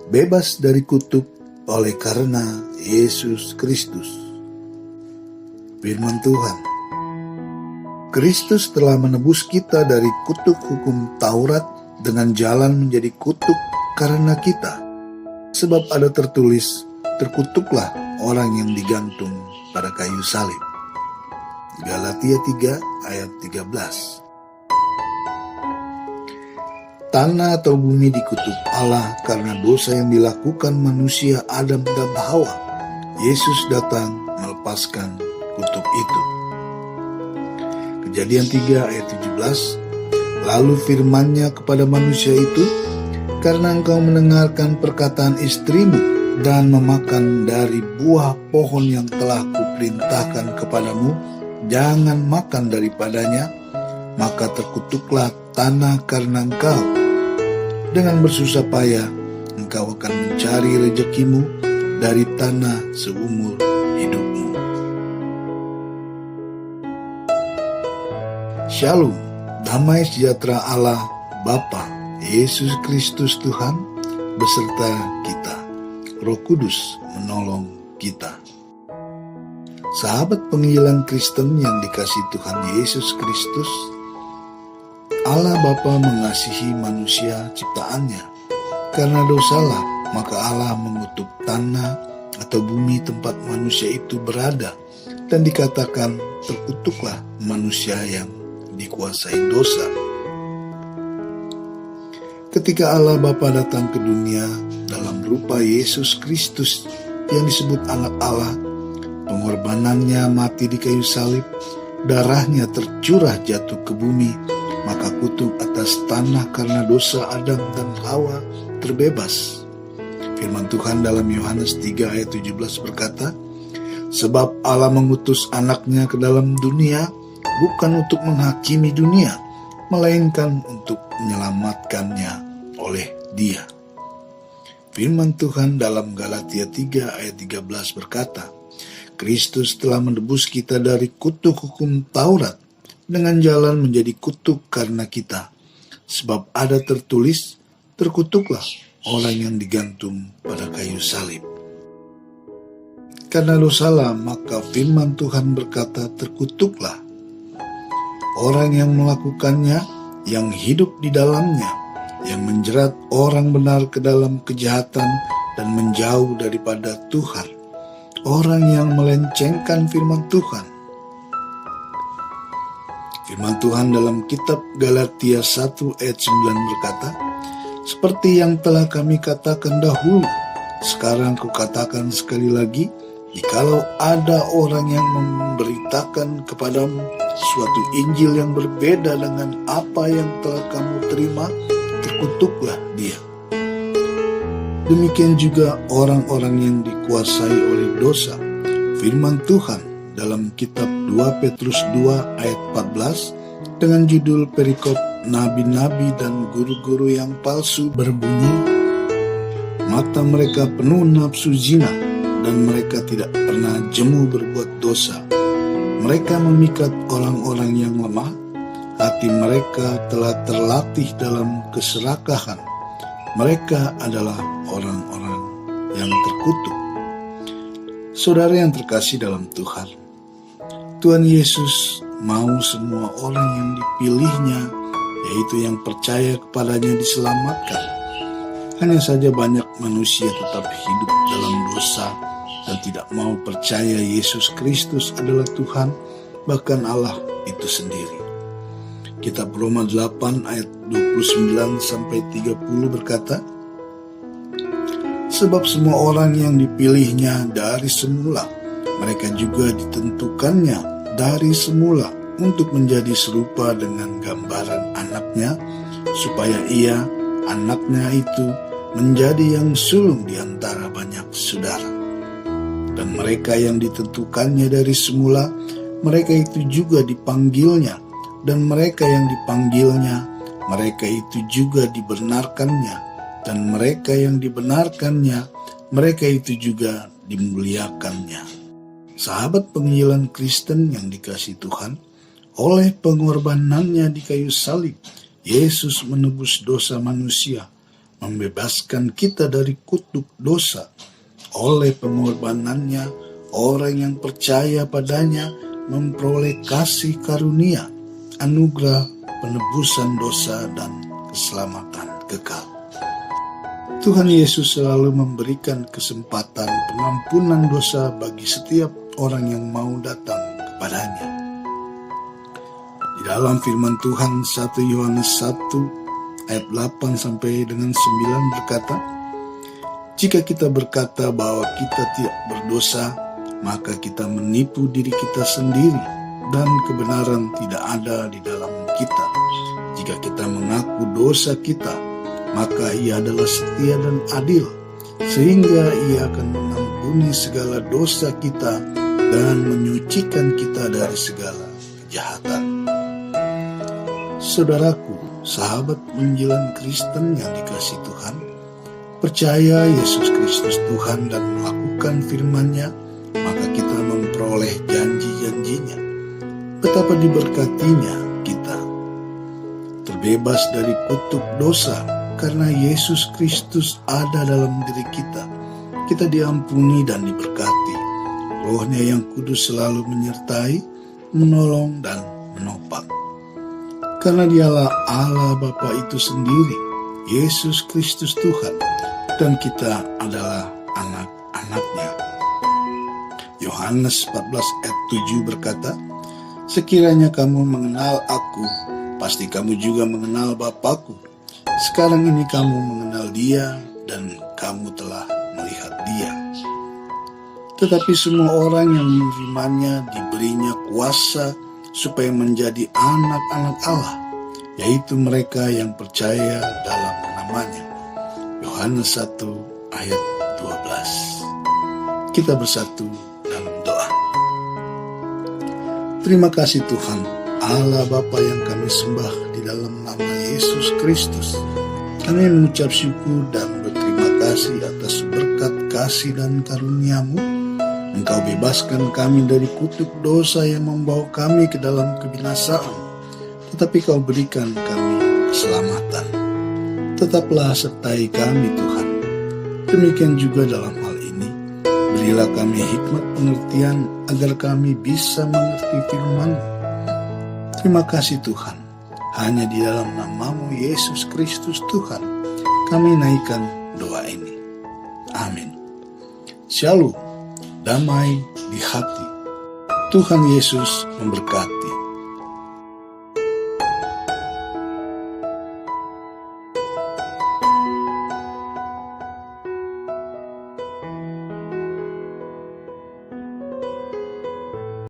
bebas dari kutuk oleh karena Yesus Kristus. Firman Tuhan, Kristus telah menebus kita dari kutuk hukum Taurat dengan jalan menjadi kutuk karena kita. Sebab ada tertulis, terkutuklah orang yang digantung pada kayu salib. Galatia 3 ayat 13. Tanah atau bumi dikutuk Allah karena dosa yang dilakukan manusia Adam dan Hawa. Yesus datang melepaskan kutuk itu. Kejadian 3 ayat 17. Lalu firman-Nya kepada manusia itu, karena engkau mendengarkan perkataan istrimu dan memakan dari buah pohon yang telah kuperintahkan kepadamu, jangan makan daripadanya, maka terkutuklah tanah karena engkau. Dengan bersusah payah, engkau akan mencari rezekimu dari tanah seumur hidupmu. Shalom, damai sejahtera Allah, Bapa, Yesus Kristus Tuhan, beserta kita. Roh Kudus menolong kita. Sahabat penginjilan Kristen yang dikasihi Tuhan Yesus Kristus, Allah Bapa mengasihi manusia ciptaannya. Karena dosalah, maka Allah mengutuk tanah atau bumi tempat manusia itu berada, dan dikatakan terkutuklah manusia yang dikuasai dosa. Ketika Allah Bapa datang ke dunia dalam rupa Yesus Kristus yang disebut Anak Allah, pengorbanannya mati di kayu salib, darahnya tercurah jatuh ke bumi, maka kutuk atas tanah karena dosa Adam dan Hawa terbebas. Firman Tuhan dalam Yohanes 3 ayat 17 berkata, sebab Allah mengutus anaknya ke dalam dunia bukan untuk menghakimi dunia, melainkan untuk menyelamatkannya oleh Dia. Firman Tuhan dalam Galatia 3 ayat 13 berkata, Kristus telah menebus kita dari kutuk hukum Taurat dengan jalan menjadi kutuk karena kita. Sebab ada tertulis, terkutuklah orang yang digantung pada kayu salib. Karena dosalah, maka firman Tuhan berkata, terkutuklah orang yang melakukannya, yang hidup di dalamnya, yang menjerat orang benar ke dalam kejahatan dan menjauh daripada Tuhan. Orang yang melencengkan firman Tuhan. Firman Tuhan dalam kitab Galatia 1 ayat 9 berkata, seperti yang telah kami katakan dahulu, sekarang kukatakan sekali lagi, jikalau ada orang yang memberitakan kepadamu suatu Injil yang berbeda dengan apa yang telah kamu terima, terkutuklah dia. Demikian juga orang-orang yang dikuasai oleh dosa. Firman Tuhan dalam kitab 2 Petrus 2 ayat 14 dengan judul perikop nabi-nabi dan guru-guru yang palsu berbunyi, mata mereka penuh nafsu zina dan mereka tidak pernah jemu berbuat dosa. Mereka memikat orang-orang yang lemah, hati mereka telah terlatih dalam keserakahan. Mereka adalah orang-orang yang terkutuk. Saudara yang terkasih dalam Tuhan, Tuhan Yesus mau semua orang yang dipilihnya, yaitu yang percaya kepadanya, diselamatkan. Hanya saja banyak manusia tetap hidup dalam dosa dan tidak mau percaya Yesus Kristus adalah Tuhan, bahkan Allah itu sendiri. Kitab Roma 8 ayat 29-30 berkata, sebab semua orang yang dipilihnya dari semula, mereka juga ditentukannya dari semula untuk menjadi serupa dengan gambaran anaknya, supaya ia, anaknya itu, menjadi yang sulung di antara banyak saudara. Dan mereka yang ditentukannya dari semula, mereka itu juga dipanggilnya. Dan mereka yang dipanggilnya, mereka itu juga dibenarkannya. Dan mereka yang dibenarkannya, mereka itu juga dimuliakannya. Sahabat penginjilan Kristen yang dikasihi Tuhan, oleh pengorbanannya di kayu salib, Yesus menebus dosa manusia, membebaskan kita dari kutuk dosa. Oleh pengorbanannya, orang yang percaya padanya memperoleh kasih karunia, anugerah penebusan dosa dan keselamatan kekal. Tuhan Yesus selalu memberikan kesempatan pengampunan dosa bagi setiap orang yang mau datang kepadanya. Di dalam firman Tuhan 1 Yohanes 1 ayat 8 sampai dengan 9 berkata, "Jika kita berkata bahwa kita tidak berdosa, maka kita menipu diri kita sendiri dan kebenaran tidak ada di dalam kita. Jika kita mengaku dosa kita, maka Ia adalah setia dan adil, sehingga Ia akan mengampuni segala dosa kita dan menyucikan kita dari segala kejahatan." Saudaraku, sahabat penginjilan Kristen yang dikasihi Tuhan, percaya Yesus Kristus Tuhan dan melakukan firman-Nya, maka kita memperoleh janji-janjinya. Betapa diberkatinya kita. Terbebas dari kutuk dosa karena Yesus Kristus ada dalam diri kita. Kita diampuni dan diberkati. Roh-Nya yang kudus selalu menyertai, menolong, dan menopang. Karena Dialah Allah Bapa itu sendiri, Yesus Kristus Tuhan, dan kita adalah anak-anak-Nya. Yohanes 14 ayat 7 berkata, "Sekiranya kamu mengenal Aku, pasti kamu juga mengenal Bapa-Ku. Sekarang ini kamu mengenal Dia dan kamu telah melihat Dia." Tetapi semua orang yang menerimanya diberinya kuasa supaya menjadi anak-anak Allah, yaitu mereka yang percaya dalam nama-Nya. Yohanes 1 ayat 12. Kita bersatu dalam doa. Terima kasih Tuhan, Allah Bapa yang kami sembah di dalam nama Yesus Kristus. Kami mengucap syukur dan berterima kasih atas berkat kasih dan karunia-Mu. Engkau bebaskan kami dari kutuk dosa yang membawa kami ke dalam kebinasaan, tetapi Kau berikan kami keselamatan. Tetaplah sertai kami Tuhan. Demikian juga dalam hal ini, berilah kami hikmat pengertian agar kami bisa mengerti firman-Mu. Terima kasih Tuhan. Hanya di dalam nama-Mu Yesus Kristus Tuhan, kami naikkan doa ini. Amin. Shalom. Damai di hati. Tuhan Yesus memberkati.